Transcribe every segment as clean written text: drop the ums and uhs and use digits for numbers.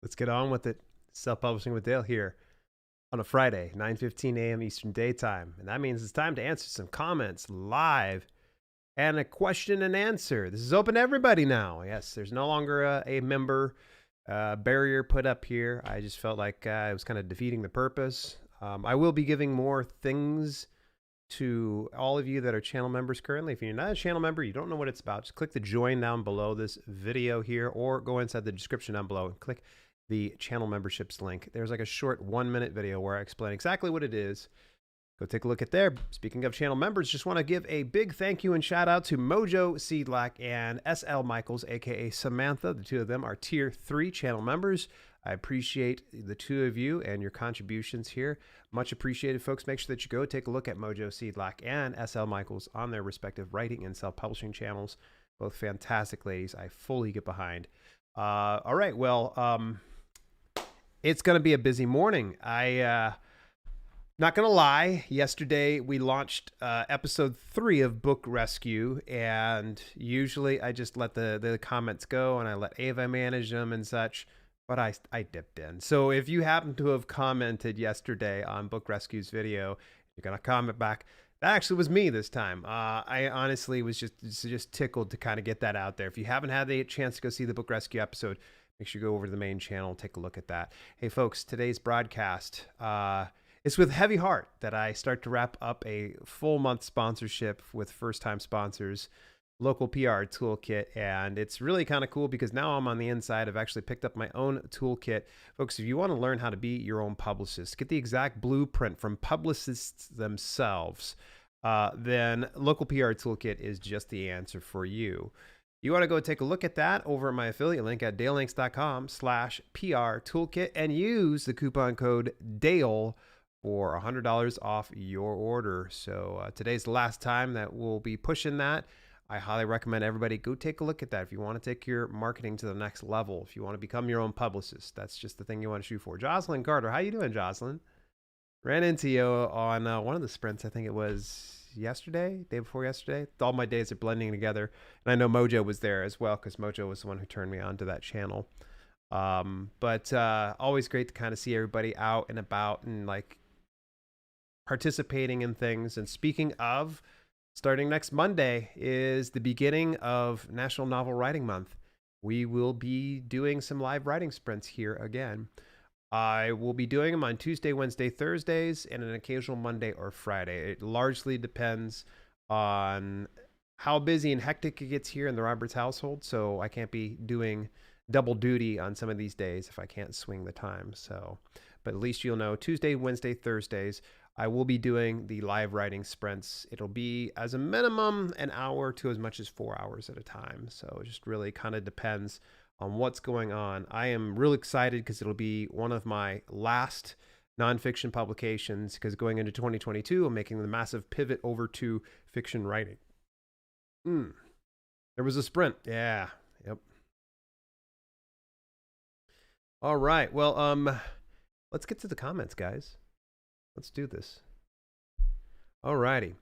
Let's get on with it. Self-publishing with Dale here on a Friday, 9:15 a.m. Eastern Daytime. And that means it's time to answer some comments live and a question and answer. This is open to everybody now. Yes, there's no longer a member barrier put up here. I just felt like it was kind of defeating the purpose. I will be giving more things to all of you that are channel members currently. If you're not a channel member, you don't know what it's about, just click the join down below this video here, or go inside the description down below and click the channel memberships link. There's like a short 1-minute video where I explain exactly what it is. Go take a look at there. Speaking of channel members, just want to give a big thank you and shout out to Mojo Seedlack and SL Michaels, aka Samantha. The two of them are tier 3 channel members. I appreciate the two of you and your contributions here. Much appreciated, folks. Make sure that you go take a look at Mojo Seedlack and SL Michaels on their respective writing and self-publishing channels. Both fantastic ladies. I fully get behind. All right, well, it's going to be a busy morning. Not going to lie, yesterday we launched episode 3 of Book Rescue, and usually I just let the comments go and I let Ava manage them and such, but I dipped in. So if you happen to have commented yesterday on Book Rescue's video, you're going to comment back. That actually was me this time. I honestly was just tickled to kind of get that out there. If you haven't had the chance to go see the Book Rescue episode, make sure you go over to the main channel and take a look at that. Hey folks, today's broadcast, it's with heavy heart that I start to wrap up a full month sponsorship with first-time sponsors, Local PR Toolkit, and it's really kind of cool because now I'm on the inside. I've actually picked up my own toolkit. Folks, if you want to learn how to be your own publicist, get the exact blueprint from publicists themselves, then Local PR Toolkit is just the answer for you. You want to go take a look at that over at my affiliate link at dalelinks.com/PR Toolkit and use the coupon code DALE for $100 off your order. So today's the last time that we'll be pushing that. I highly recommend everybody go take a look at that if you want to take your marketing to the next level, if you want to become your own publicist. That's just the thing you want to shoot for. Jocelyn Carter, how you doing, Jocelyn? Ran into you on one of the sprints. I think it was yesterday, day before yesterday. All my days are blending together. And I know Mojo was there as well, because Mojo was the one who turned me on to that channel. But always great to kind of see everybody out and about and like participating in things. And speaking of, starting next Monday is the beginning of National Novel Writing Month. We will be doing some live writing sprints here again. I will be doing them on Tuesday, Wednesday, Thursdays, and an occasional Monday or Friday. It largely depends on how busy and hectic it gets here in the Roberts household, so I can't be doing double duty on some of these days if I can't swing the time. So, but at least you'll know Tuesday, Wednesday, Thursdays, I will be doing the live writing sprints. It'll be as a minimum an hour to as much as 4 hours at a time. So it just really kind of depends on what's going on. I am real excited because it'll be one of my last nonfiction publications, because going into 2022, I'm making the massive pivot over to fiction writing. There was a sprint. Yeah. Yep. All right. Well, let's get to the comments, guys. Let's do this. All righty.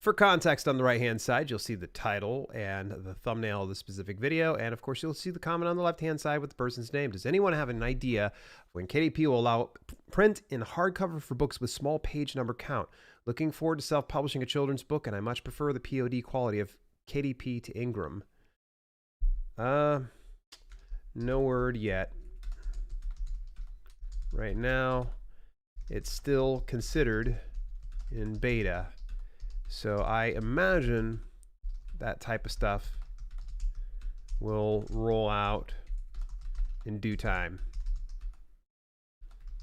For context, on the right-hand side, you'll see the title and the thumbnail of the specific video. And of course, you'll see the comment on the left-hand side with the person's name. Does anyone have an idea of when KDP will allow print in hardcover for books with small page number count? Looking forward to self-publishing a children's book, and I much prefer the POD quality of KDP to Ingram. No word yet. Right now, it's still considered in beta. So I imagine that type of stuff will roll out in due time.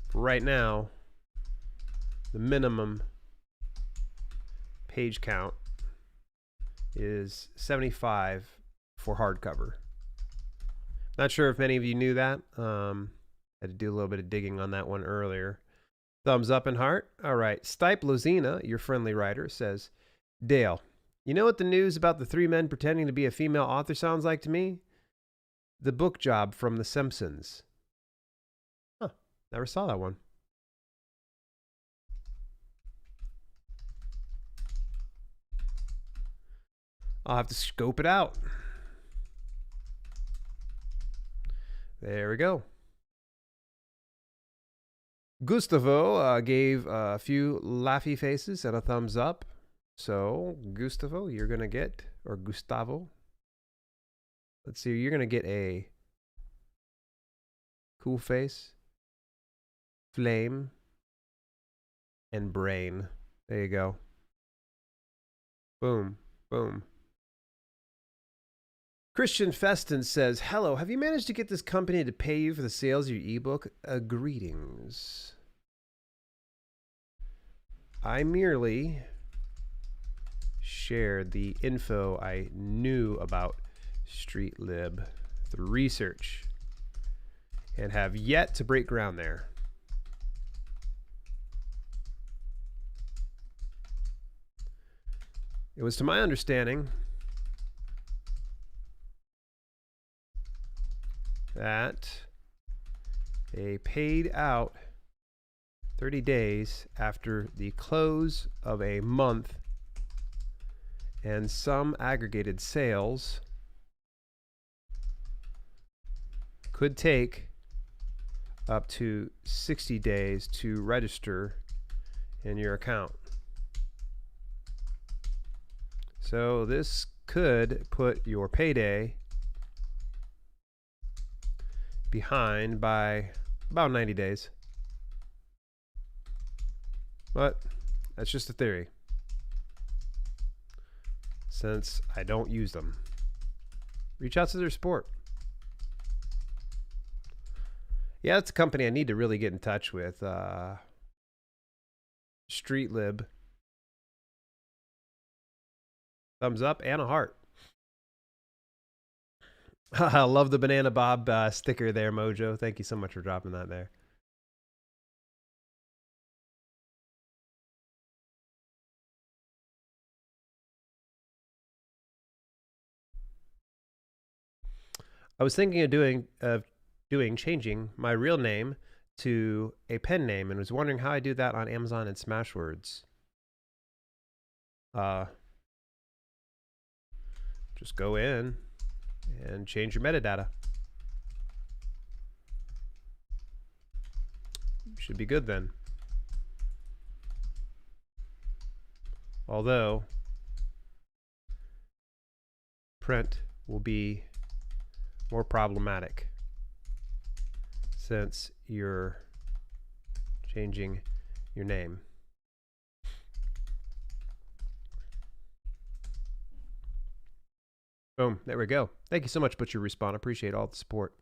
For right now, the minimum page count is 75 for hardcover. Not sure if many of you knew that. Had to do a little bit of digging on that one earlier. Thumbs up and heart. All right. Stipe Lozina, your friendly writer, says, Dale, you know what the news about the 3 men pretending to be a female author sounds like to me? The book job from The Simpsons. Huh. Never saw that one. I'll have to scope it out. There we go. Gustavo gave a few laughy faces and a thumbs up. So, Gustavo, you're going to get, or Gustavo, let's see, you're going to get a cool face, flame, and brain. There you go. Boom, boom. Christian Feston says, hello, have you managed to get this company to pay you for the sales of your ebook? Greetings. I merely shared the info I knew about StreetLib through research and have yet to break ground there. It was to my understanding that they paid out 30 days after the close of a month, and some aggregated sales could take up to 60 days to register in your account. So this could put your payday behind by about 90 days. But that's just a theory, since I don't use them. Reach out to their support. Yeah, that's a company I need to really get in touch with. StreetLib. Thumbs up and a heart. I love the Banana Bob sticker there, Mojo. Thank you so much for dropping that there. I was thinking of changing my real name to a pen name, and was wondering how I do that on Amazon and Smashwords. Just go in and change your metadata. Should be good then. Although print will be more problematic since you're changing your name. Boom, there we go. Thank you so much, Butcher Respawn. Appreciate all the support.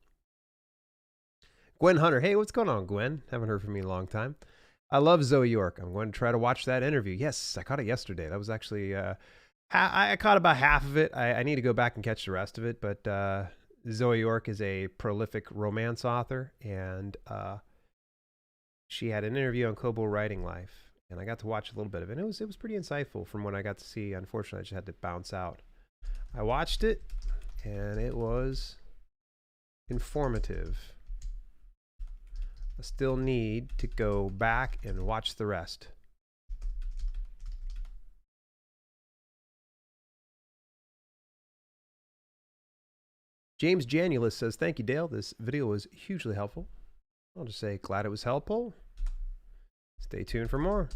Gwen Hunter. Hey, what's going on, Gwen? Haven't heard from you in a long time. I love Zoe York. I'm going to try to watch that interview. Yes, I caught it yesterday. That was actually, I caught about half of it. I need to go back and catch the rest of it. But Zoe York is a prolific romance author, and she had an interview on Kobo Writing Life, and I got to watch a little bit of it. And it was pretty insightful from what I got to see. Unfortunately, I just had to bounce out. I watched it, and it was informative. I still need to go back and watch the rest. James Janulus says, thank you, Dale. This video was hugely helpful. I'll just say, glad it was helpful. Stay tuned for more.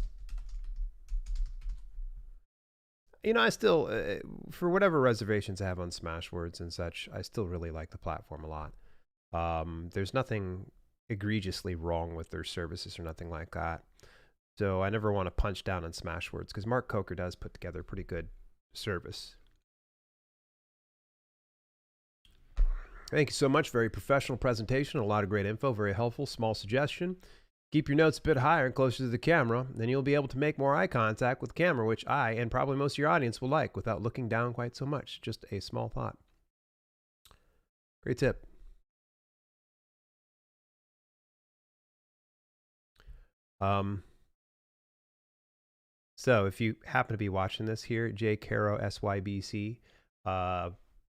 You know, I still, for whatever reservations I have on Smashwords and such, I still really like the platform a lot. There's nothing egregiously wrong with their services or nothing like that. So I never want to punch down on Smashwords, because Mark Coker does put together a pretty good service. Thank you so much. Very professional presentation. A lot of great info. Very helpful. Small suggestion. Keep your notes a bit higher and closer to the camera. Then you'll be able to make more eye contact with the camera, which I and probably most of your audience will like, without looking down quite so much. Just a small thought. Great tip. So if you happen to be watching this here, J Caro SYBC,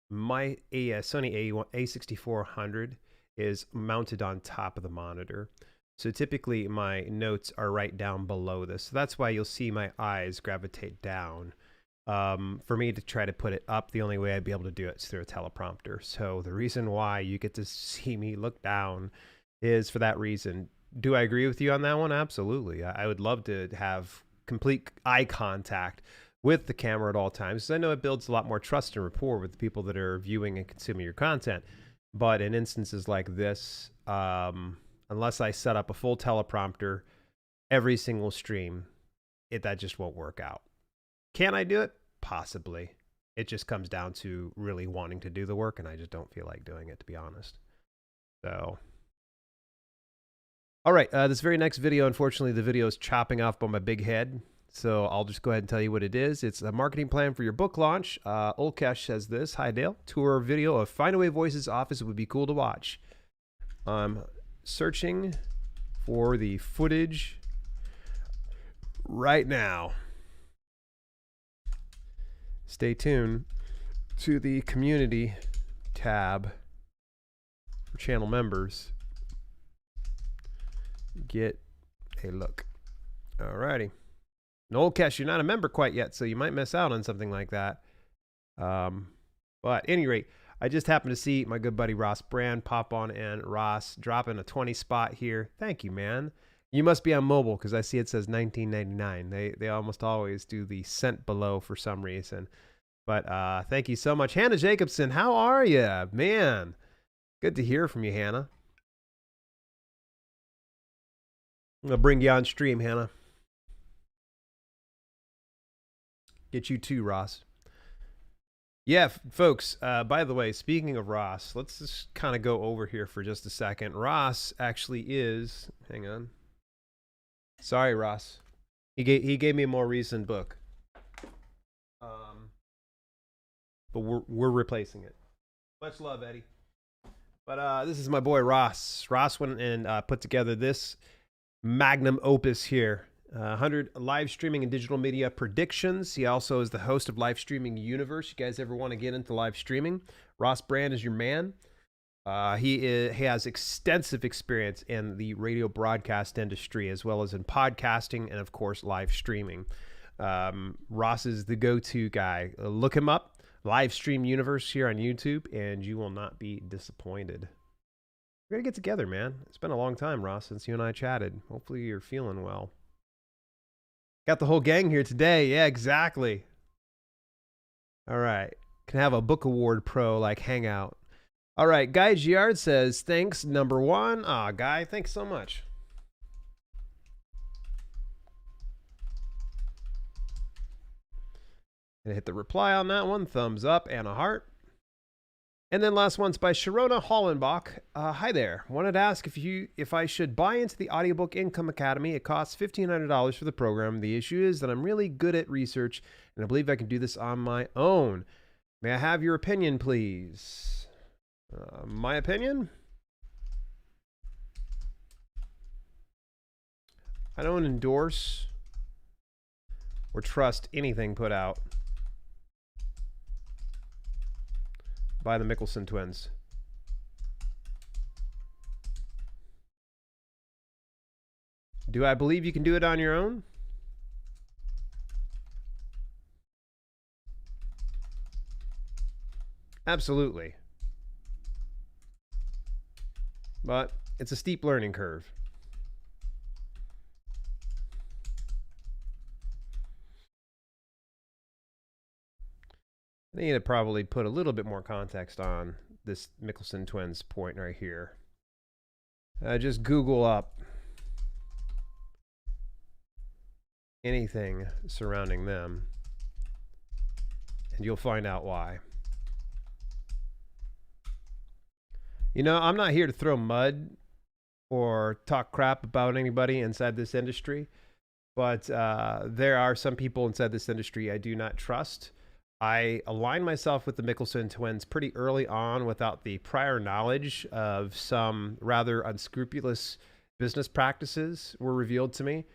my Sony A6400 is mounted on top of the monitor. So typically my notes are right down below this. So that's why you'll see my eyes gravitate down. For me to try to put it up, the only way I'd be able to do it is through a teleprompter. So the reason why you get to see me look down is for that reason. do I agree with you on that one? Absolutely. I would love to have complete eye contact with the camera at all times, because I know it builds a lot more trust and rapport with the people that are viewing and consuming your content. But in instances like this, unless I set up a full teleprompter every single stream, that just won't work out. Can I do it? Possibly. It just comes down to really wanting to do the work, and I just don't feel like doing it, to be honest. So, all right, this very next video, unfortunately, the video is chopping off by my big head. So I'll just go ahead and tell you what it is. It's a marketing plan for your book launch. Ulkesh says this. Hi, Dale. Tour video of Findaway Voices office would be cool to watch. I'm searching for the footage right now. Stay tuned to the community tab for channel members. Get a look. Alrighty. Noel Kesh, you're not a member quite yet, so you might miss out on something like that. But at any rate, I just happened to see my good buddy Ross Brand pop on in. Ross dropping a 20 spot here. Thank you, man. You must be on mobile because I see it says $19.99. They almost always do the cent below for some reason. But thank you so much. Hannah Jacobson, how are you? Man, good to hear from you, Hannah. I'm going to bring you on stream, Hannah. Get you too, Ross. Yeah, folks, by the way, speaking of Ross, let's just kind of go over here for just a second. Ross actually is, hang on. Sorry, Ross. He gave me a more recent book. But we're replacing it. Much love, Eddie. But this is my boy Ross. Ross went and put together this magnum opus here. 100 live streaming and digital media predictions. He also is the host of Live Streaming Universe. You guys ever want to get into live streaming? Ross Brand is your man. He has extensive experience in the radio broadcast industry, as well as in podcasting and, of course, live streaming. Ross is the go-to guy. Look him up, Live Stream Universe here on YouTube, and you will not be disappointed. We're going to get together, man. It's been a long time, Ross, since you and I chatted. Hopefully you're feeling well. Got the whole gang here today. Yeah, exactly. All right. Can have a book award pro like hangout. All right. Guy Giard says, thanks, number one. Ah, Guy, thanks so much. Gonna hit the reply on that one. Thumbs up and a heart. And then last one's by Sharona Hollenbach. Hi there. Wanted to ask if I should buy into the Audiobook Income Academy. It costs $1,500 for the program. The issue is that I'm really good at research, and I believe I can do this on my own. May I have your opinion, please? My opinion? I don't endorse or trust anything put out by the Mickelson twins. Do I believe you can do it on your own? Absolutely. But it's a steep learning curve. I need to probably put a little bit more context on this Mickelson twins point right here. Just Google up anything surrounding them, and you'll find out why. You know, I'm not here to throw mud or talk crap about anybody inside this industry, but there are some people inside this industry I do not trust. I aligned myself with the Mickelson twins pretty early on without the prior knowledge of some rather unscrupulous business practices were revealed to me.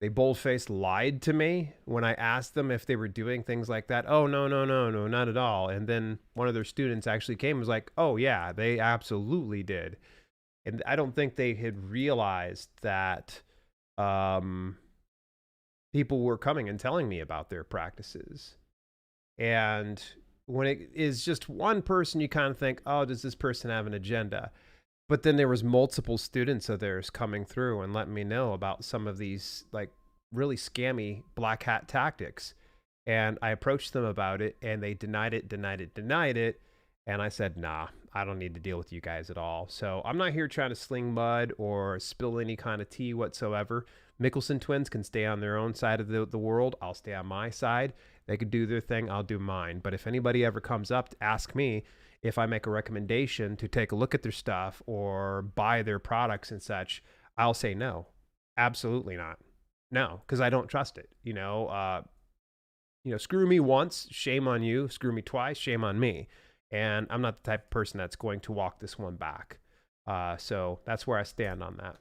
They bold-faced lied to me when I asked them if they were doing things like that. Oh, no, not at all. And then one of their students actually came and was like, oh, yeah, they absolutely did. And I don't think they had realized that people were coming and telling me about their practices. And when it is just one person, you kind of think, oh, does this person have an agenda? But then there was multiple students of theirs coming through and letting me know about some of these like really scammy black hat tactics. And I approached them about it and they denied it. And I said, nah, I don't need to deal with you guys at all. So I'm not here trying to sling mud or spill any kind of tea whatsoever. Mickelson twins can stay on their own side of the world. I'll stay on my side. They could do their thing. I'll do mine. But if anybody ever comes up to ask me if I make a recommendation to take a look at their stuff or buy their products and such, I'll say no. Absolutely not. No, because I don't trust it. Screw me once, shame on you. Screw me twice, shame on me. And I'm not the type of person that's going to walk this one back. So that's where I stand on that.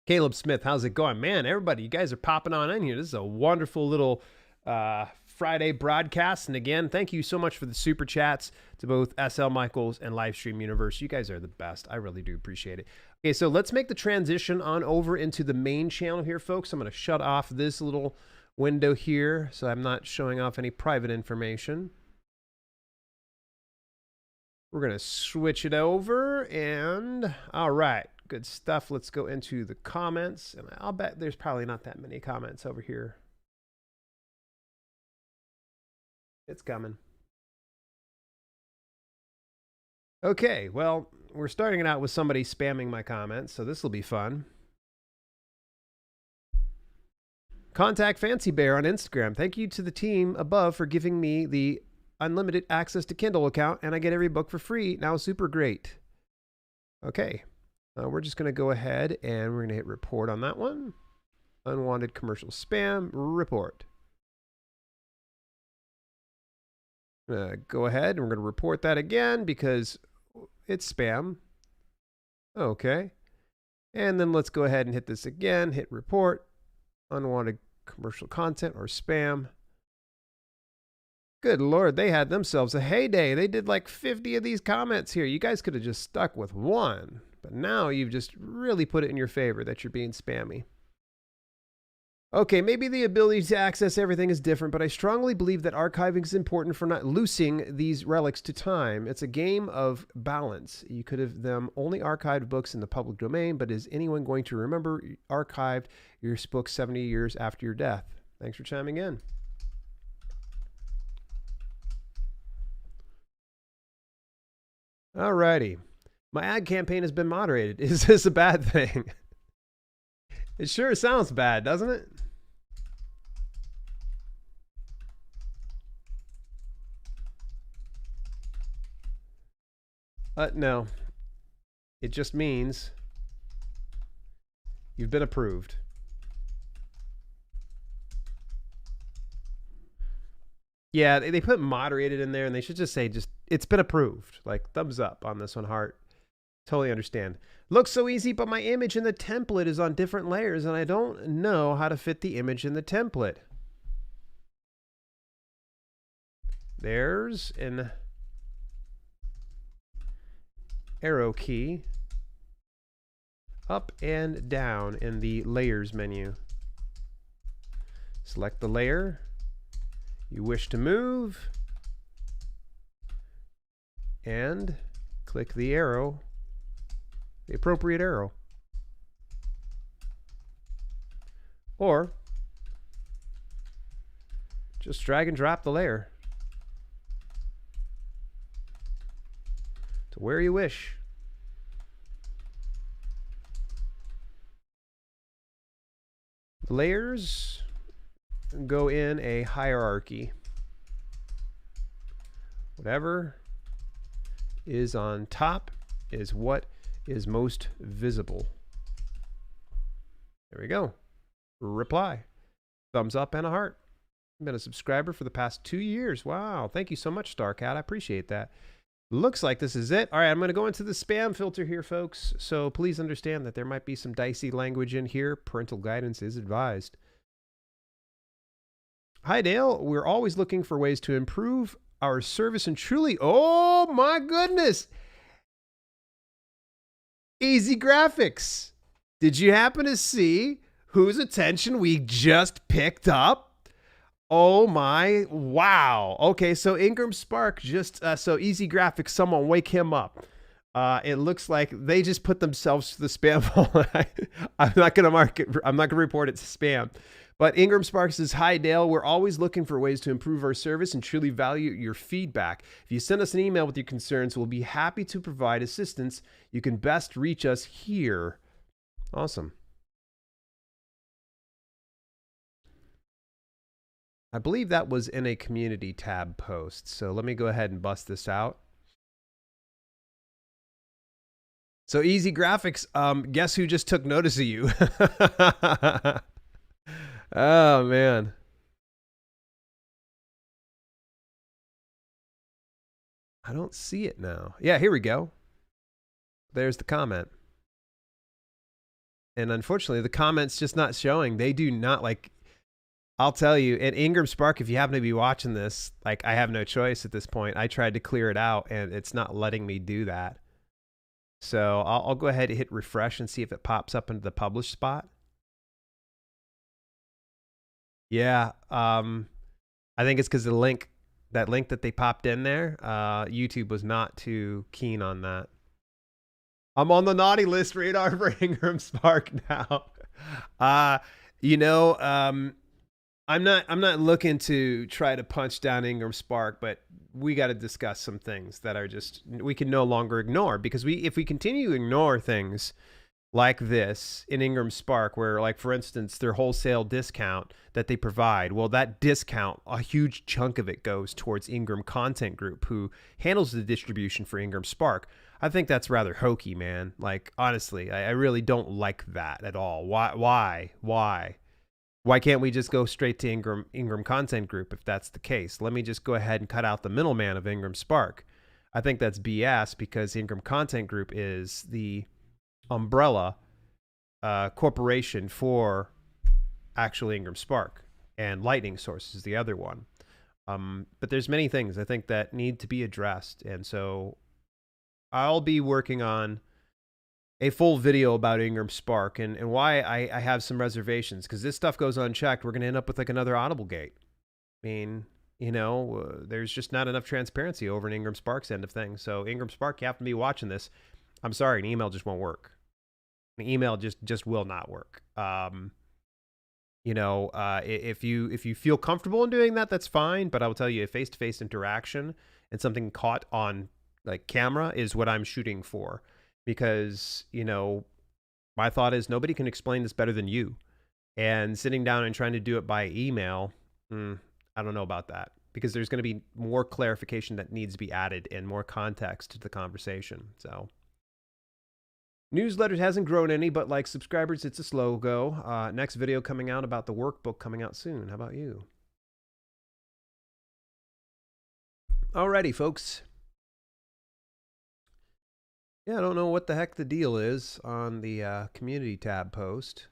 Caleb Smith, how's it going? Man, everybody, you guys are popping on in here. This is a wonderful little Friday broadcast. And again, thank you so much for the super chats to both SL Michaels and Livestream Universe. You guys are the best. I really do appreciate it. Okay, so let's make the transition on over into the main channel here, folks. I'm going to shut off this little window here so I'm not showing off any private information. We're going to switch it over and all right, good stuff. Let's go into the comments and I'll bet there's probably not that many comments over here. It's coming. Okay, well, we're starting it out with somebody spamming my comments, so this will be fun. Contact Fancy Bear on Instagram. Thank you to the team above for giving me the unlimited access to Kindle account, and I get every book for free. Now, super great. Okay, we're just going to go ahead and we're going to hit report on that one. Unwanted commercial spam, report. Go ahead and we're going to report that again because it's spam. Okay. And then let's go ahead and hit this again, hit report. Unwanted commercial content or spam. Good Lord, they had themselves a heyday. They did like 50 of these comments here. You guys could have just stuck with one, but now you've just really put it in your favor that you're being spammy. Okay, maybe the ability to access everything is different, but I strongly believe that archiving is important for not losing these relics to time. It's a game of balance. You could have them only archived books in the public domain, but is anyone going to remember archived your book 70 years after your death? Thanks for chiming in. Alrighty. My ad campaign has been moderated. Is this a bad thing? It sure sounds bad, doesn't it? No. It just means you've been approved. Yeah, they put moderated in there, and they should just say, it's been approved. Like, thumbs up on this one, heart. Totally understand. Looks so easy, but my image in the template is on different layers, and I don't know how to fit the image in the template. There's an arrow key up and down in the layers menu. Select the layer you wish to move and click the arrow, the appropriate arrow. Or just drag and drop the layer to where you wish. The layers go in a hierarchy. Whatever is on top is what is most visible. There we go. Reply. Thumbs up and a heart. I've been a subscriber for the past 2 years. Wow. Thank you so much, Starcat. I appreciate that. Looks like this is it. All right, I'm going to go into the spam filter here, folks. So please understand that there might be some dicey language in here. Parental guidance is advised. Hi, Dale. We're always looking for ways to improve our service and truly, oh my goodness. Easy graphics. Did you happen to see whose attention we just picked up? Oh my, wow. Okay, so Ingram Spark just, so Easy Graphics, someone wake him up. It looks like they just put themselves to the spam folder. I'm not going to mark it. I'm not going to report it to spam. But Ingram Sparks says, hi, Dale. We're always looking for ways to improve our service and truly value your feedback. If you send us an email with your concerns, we'll be happy to provide assistance. You can best reach us here. Awesome. I believe that was in a community tab post. So let me go ahead and bust this out. So Easy Graphics, guess who just took notice of you? Oh, man. I don't see it now. Yeah, here we go. There's the comment. And unfortunately, the comment's just not showing. They do not, like, I'll tell you, at Ingram Spark, if you happen to be watching this, like, I have no choice at this point. I tried to clear it out, and it's not letting me do that. So I'll go ahead and hit refresh and see if it pops up into the published spot. Yeah, I think it's because that link that they popped in there, YouTube was not too keen on that. I'm on the naughty list radar for Ingram Spark now. You know, I'm not looking to try to punch down Ingram Spark, but we got to discuss some things that are just, we can no longer ignore, because if we continue to ignore things like this in Ingram Spark, where, like, for instance, their wholesale discount that they provide, well, that discount, a huge chunk of it goes towards Ingram Content Group, who handles the distribution for Ingram Spark. I think that's rather hokey, man. Like, honestly, I really don't like that at all. Why can't we just go straight to Ingram Content Group if that's the case? Let me just go ahead and cut out the middleman of Ingram Spark. I think that's BS, because Ingram Content Group is the umbrella corporation for actual Ingram Spark, and Lightning Source is the other one. But there's many things I think that need to be addressed, and so I'll be working on a full video about Ingram Spark and why I have some reservations, because this stuff goes unchecked. We're going to end up with like another Audible Gate. I mean, you know, there's just not enough transparency over in Ingram Spark's end of things. So Ingram Spark, you have to be watching this. I'm sorry, an email just won't work. An email just will not work. You know, if you feel comfortable in doing that, that's fine. But I will tell you, a face-to-face interaction and something caught on like camera is what I'm shooting for. Because, you know, my thought is nobody can explain this better than you. And sitting down and trying to do it by email, I don't know about that. Because there's going to be more clarification that needs to be added and more context to the conversation. So, newsletters hasn't grown any, but like subscribers, it's a slow go. Next video coming out about the workbook coming out soon. How about you? Alrighty, folks. Yeah, I don't know what the heck the deal is on the community tab post.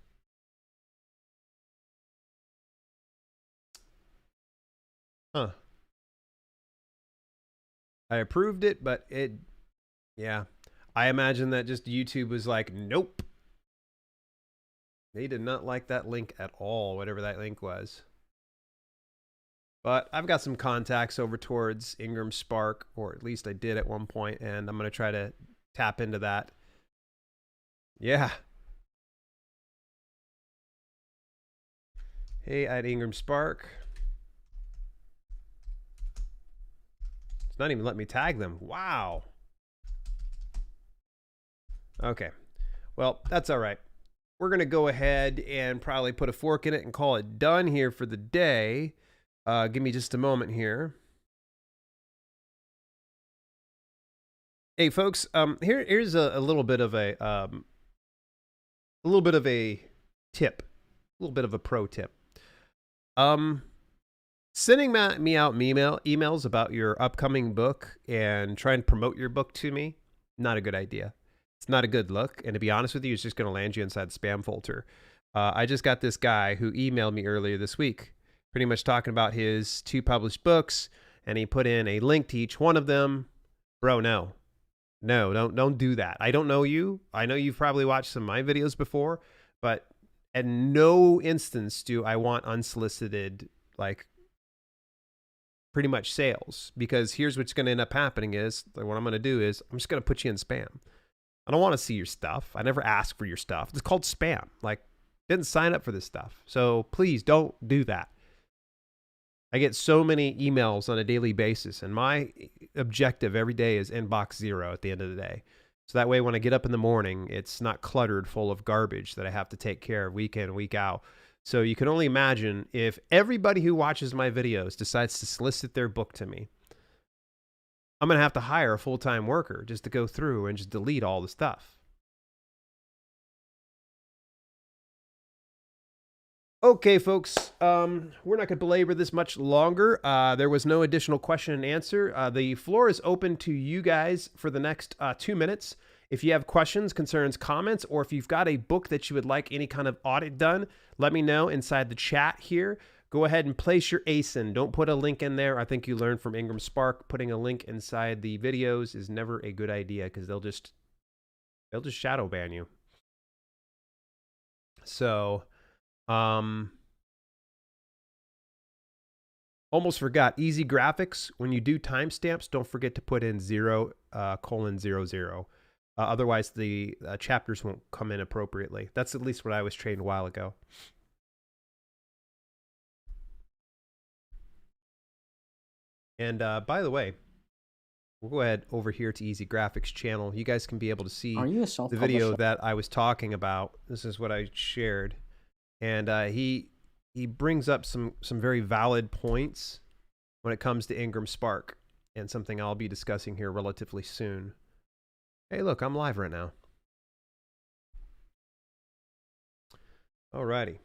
Huh. I approved it, but yeah. I imagine that just YouTube was like, nope. They did not like that link at all, whatever that link was. But I've got some contacts over towards Ingram Spark, or at least I did at one point, and I'm going to try to tap into that. Yeah. Hey, at Ingram Spark. It's not even letting me tag them. Wow. Okay. Well, that's all right. We're going to go ahead and probably put a fork in it and call it done here for the day. Give me just a moment here. Hey, folks, here's a little bit of a tip, a little bit of a pro tip. Sending me out emails about your upcoming book and trying to promote your book to me, not a good idea. It's not a good look, and to be honest with you, it's just going to land you inside the spam folder. I just got this guy who emailed me earlier this week, pretty much talking about his 2 published books, and he put in a link to each one of them. Bro, no, don't do that. I don't know you. I know you've probably watched some of my videos before, but at no instance do I want unsolicited, like, pretty much sales, because here's what's going to end up happening is, like, what I'm going to do is I'm just going to put you in spam. I don't want to see your stuff. I never ask for your stuff. It's called spam. Like, didn't sign up for this stuff. So please don't do that. I get so many emails on a daily basis, and my objective every day is inbox 0 at the end of the day. So that way when I get up in the morning, it's not cluttered full of garbage that I have to take care of week in, week out. So you can only imagine if everybody who watches my videos decides to solicit their book to me, I'm going to have to hire a full-time worker just to go through and just delete all the stuff. Okay, folks, we're not going to belabor this much longer. There was no additional question and answer. The floor is open to you guys for the next 2 minutes. If you have questions, concerns, comments, or if you've got a book that you would like any kind of audit done, let me know inside the chat here. Go ahead and place your ASIN. Don't put a link in there. I think you learned from Ingram Spark, putting a link inside the videos is never a good idea, because they'll just shadow ban you. So, almost forgot, easy graphics. When you do timestamps, don't forget to put in 0:00. Otherwise, the chapters won't come in appropriately. That's at least what I was trained a while ago. And by the way, we'll go ahead over here to Easy Graphics channel. You guys can be able to see the video that I was talking about. This is what I shared. And he brings up some very valid points when it comes to Ingram Spark, and something I'll be discussing here relatively soon. Hey, look, I'm live right now. Alrighty.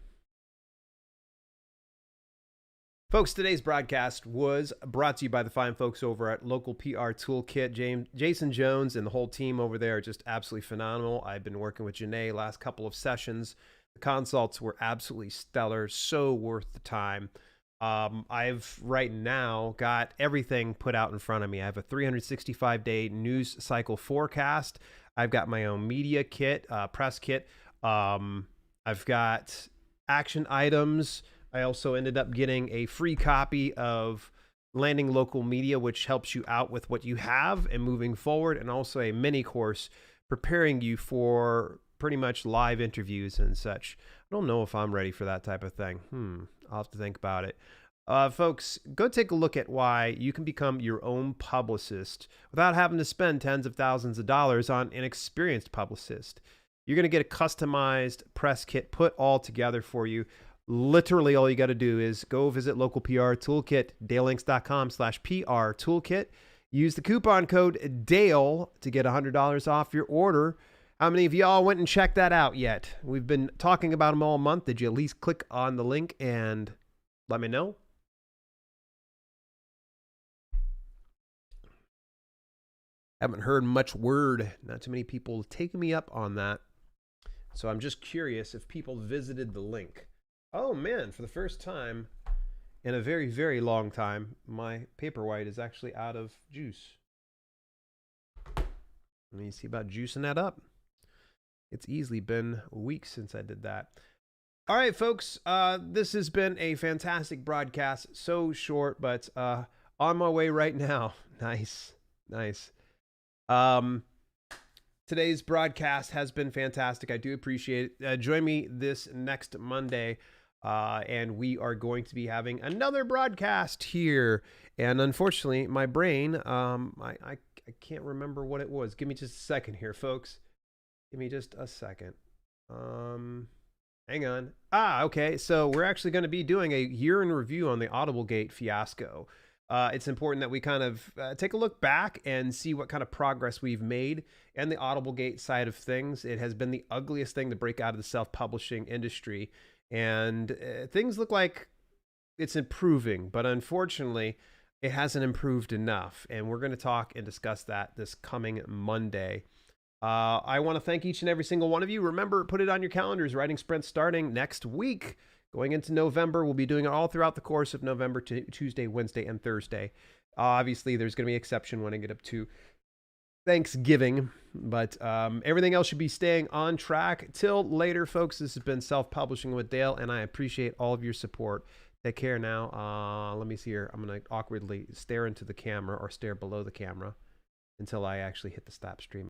Folks, today's broadcast was brought to you by the fine folks over at Local PR Toolkit. Jason Jones and the whole team over there are just absolutely phenomenal. I've been working with Janae last couple of sessions. The consults were absolutely stellar, so worth the time. I've right now got everything put out in front of me. I have a 365-day news cycle forecast. I've got my own media kit, press kit. I've got action items. I also ended up getting a free copy of Landing Local Media, which helps you out with what you have and moving forward, and also a mini course preparing you for pretty much live interviews and such. I don't know if I'm ready for that type of thing. I'll have to think about it. Folks, go take a look at why you can become your own publicist without having to spend tens of thousands of dollars on an experienced publicist. You're going to get a customized press kit put all together for you. Literally all you got to do is go visit Local PR Toolkit, dalelinks.com/PR Toolkit. Use the coupon code DALE to get $100 off your order. How many of y'all went and checked that out yet? We've been talking about them all month. Did you at least click on the link and let me know? Haven't heard much word. Not too many people taking me up on that. So I'm just curious if people visited the link. Oh man, for the first time in a very, very long time, my Paperwhite is actually out of juice. Let me see about juicing that up. It's easily been weeks since I did that. All right, folks, this has been a fantastic broadcast. So short, but on my way right now. Nice. Today's broadcast has been fantastic. I do appreciate it. Join me this next Monday, and we are going to be having another broadcast here. And unfortunately, my brain, I can't remember what it was. Give me just a second here, folks. Give me just a second. Hang on. Okay. So we're actually going to be doing a year in review on the Audiblegate fiasco. It's important that we kind of take a look back and see what kind of progress we've made in the Audiblegate side of things. It has been the ugliest thing to break out of the self-publishing industry, and things look like it's improving, but unfortunately, it hasn't improved enough. And we're going to talk and discuss that this coming Monday. I want to thank each and every single one of you. Remember, put it on your calendars. Writing Sprint starting next week. Going into November, we'll be doing it all throughout the course of November, to Tuesday, Wednesday, and Thursday. Obviously, there's going to be an exception when I get up to Thanksgiving, but everything else should be staying on track till later, folks. This has been Self-Publishing with Dale, and I appreciate all of your support. Take care now. Let me see here. I'm going to awkwardly stare into the camera or stare below the camera until I actually hit the stop stream.